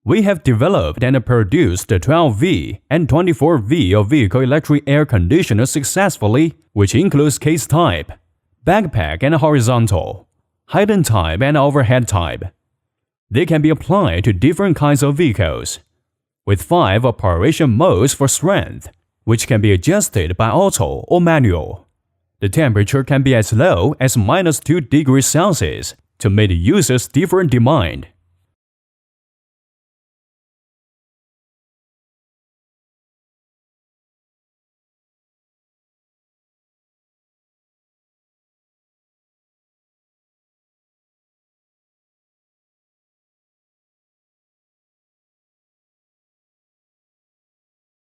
We have developed and produced the 12V and 24V of vehicle electric air conditioner successfully, which includes case type, backpack and horizontal, hidden type and overhead type. They can be applied to different kinds of vehicles, with 5 operation modes for strength, which can be adjusted by auto or manual. The temperature can be as low as -2 degrees Celsius to meet the user's different demand.